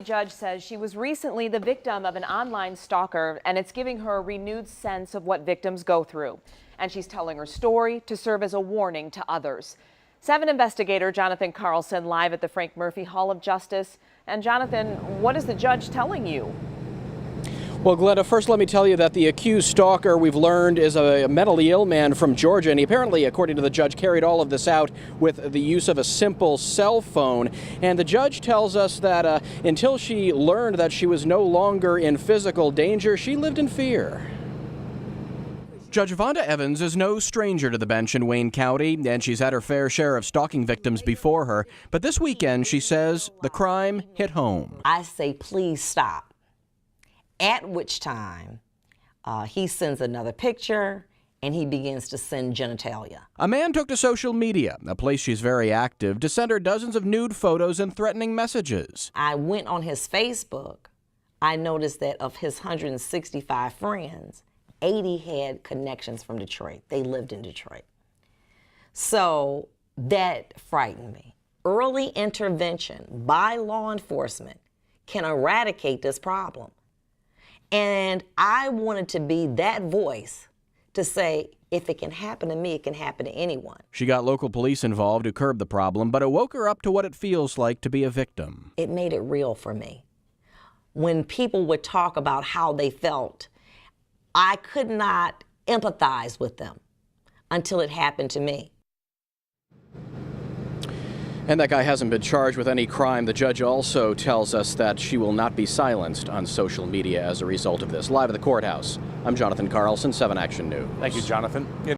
The judge says she was recently the victim of an online stalker, and it's giving her a renewed sense of what victims go through. And she's telling her story to serve as a warning to others. 7 investigator Jonathan Carlson live at the Frank Murphy Hall of Justice. And Jonathan, what is the judge telling you? Well, Glenda, first let me tell you that the accused stalker, we've learned, is a mentally ill man from Georgia, and he apparently, according to the judge, carried all of this out with the use of a simple cell phone. And the judge tells us that until she learned that she was no longer in physical danger, she lived in fear. Judge Vonda Evans is no stranger to the bench in Wayne County, and she's had her fair share of stalking victims before her. But this weekend, she says, the crime hit home. I say, please stop. At which time, he sends another picture, and he begins to send genitalia. A man took to social media, a place she's very active, to send her dozens of nude photos and threatening messages. I went on his Facebook. I noticed that of his 165 friends, 80 had connections from Detroit. They lived in Detroit. So that frightened me. Early intervention by law enforcement can eradicate this problem. And I wanted to be that voice to say, if it can happen to me, it can happen to anyone. She got local police involved to curb the problem, but it woke her up to what it feels like to be a victim. It made it real for me. When people would talk about how they felt, I could not empathize with them until it happened to me. And that guy hasn't been charged with any crime. The judge also tells us that she will not be silenced on social media as a result of this. Live at the courthouse, I'm Jonathan Carlson, 7 Action News. Thank you, Jonathan.